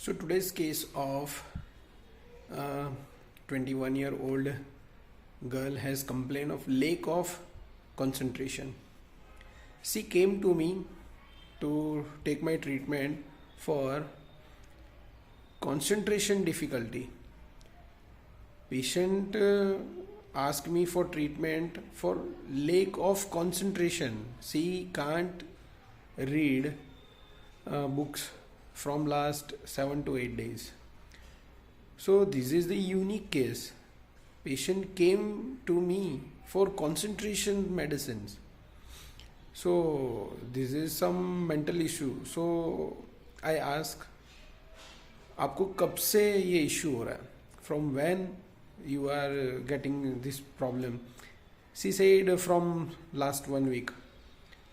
So today's case of a 21-year-old girl has complained of lack of concentration. She came to me to take my treatment for concentration difficulty. Patient asked me for treatment for lack of concentration. She can't read books from last 7 to 8 days. So this is the unique case. Patient came to me for concentration medicines. So this is some mental issue. So I ask, आपको कब से ये issue हो रहा है? From when you are getting this problem? She said from last 1 week.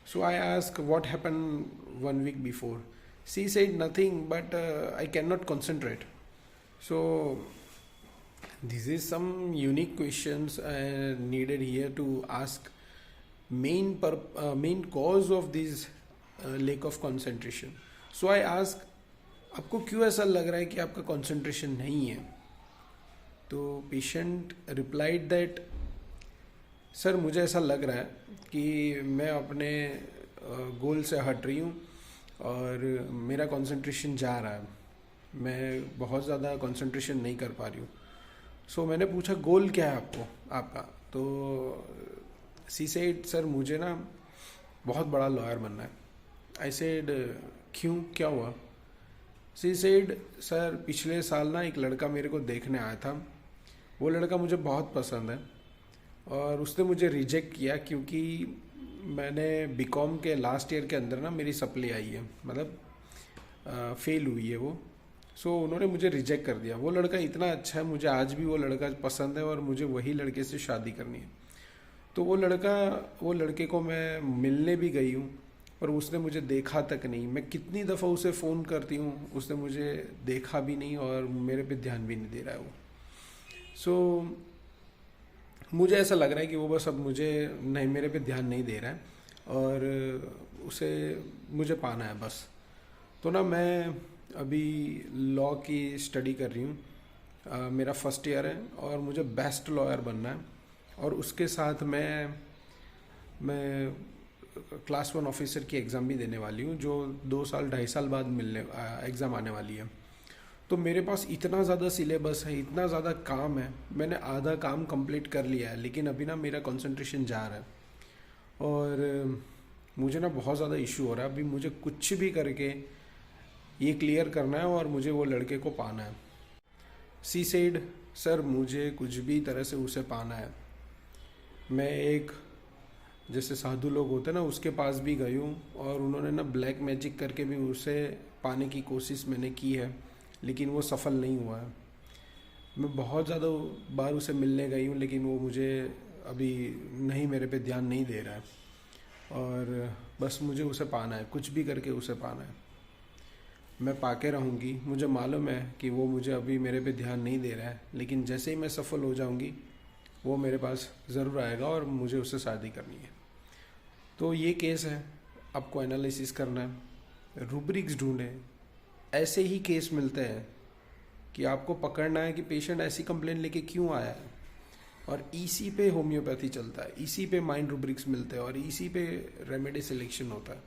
So I asked what happened 1 week before. She said nothing, but I cannot concentrate. So this is some unique questions needed here to ask. Main cause of this lack of concentration. So I ask, आपको क्यों ऐसा लग रहा है कि आपका concentration नहीं है? तो patient replied that सर मुझे ऐसा लग रहा है कि मैं अपने गोल से हट रही हूँ और मेरा कंसंट्रेशन जा रहा है, मैं बहुत ज़्यादा कंसंट्रेशन नहीं कर पा रही हूँ. सो मैंने पूछा गोल क्या है आपका. तो सी सेड सर मुझे ना बहुत बड़ा लॉयर बनना है. आई सेड क्यों, क्या हुआ? सी सेड सर पिछले साल ना एक लड़का मेरे को देखने आया था. वो लड़का मुझे बहुत पसंद है और उसने मुझे रिजेक्ट किया क्योंकि मैंने बीकॉम के लास्ट ईयर के अंदर ना मेरी सप्ली आई है, मतलब फेल हुई है वो. सो उन्होंने मुझे रिजेक्ट कर दिया. वो लड़का इतना अच्छा है, मुझे आज भी वो लड़का पसंद है और मुझे वही लड़के से शादी करनी है. तो वो लड़के को मैं मिलने भी गई हूँ पर उसने मुझे देखा तक नहीं. मैं कितनी दफ़ा उसे फ़ोन करती हूँ, उसने मुझे देखा भी नहीं और मेरे पे ध्यान भी नहीं दे रहा है वो. सो मुझे ऐसा लग रहा है कि वो बस अब मुझे नहीं, मेरे पे ध्यान नहीं दे रहा है और उसे मुझे पाना है बस. तो ना मैं अभी लॉ की स्टडी कर रही हूँ. मेरा फर्स्ट ईयर है और मुझे बेस्ट लॉयर बनना है. और उसके साथ मैं क्लास 1 ऑफिसर की एग्ज़ाम भी देने वाली हूँ जो 2-2.5 साल बाद एग्ज़ाम आने वाली है. तो मेरे पास इतना ज़्यादा सिलेबस है, इतना ज़्यादा काम है. मैंने आधा काम कंप्लीट कर लिया है लेकिन अभी ना मेरा कंसंट्रेशन जा रहा है और मुझे ना बहुत ज़्यादा इशू हो रहा है. अभी मुझे कुछ भी करके ये क्लियर करना है और मुझे वो लड़के को पाना है. सी सेड सर मुझे कुछ भी तरह से उसे पाना है. मैं एक जैसे साधु लोग होते हैं ना, उसके पास भी गई हूँ और उन्होंने ना ब्लैक मैजिक करके भी उसे पाने की कोशिश मैंने की है लेकिन वो सफल नहीं हुआ है. मैं बहुत ज़्यादा बार उसे मिलने गई हूँ लेकिन वो मुझे अभी नहीं, मेरे पे ध्यान नहीं दे रहा है और बस मुझे उसे पाना है, कुछ भी करके उसे पाना है. मैं पाके रहूँगी. मुझे मालूम है कि वो मुझे अभी मेरे पे ध्यान नहीं दे रहा है लेकिन जैसे ही मैं सफल हो जाऊँगी वो मेरे पास ज़रूर आएगा और मुझे उससे शादी करनी है. तो ये केस है, आपको एनालिसिस करना है, रूब्रिक्स ढूंढें. ऐसे ही केस मिलते हैं कि आपको पकड़ना है कि पेशेंट ऐसी कंप्लेंट लेके क्यों आया है और इसी पे होम्योपैथी चलता है, इसी पे माइंड रूब्रिक्स मिलते हैं और इसी पे रेमेडी सिलेक्शन होता है.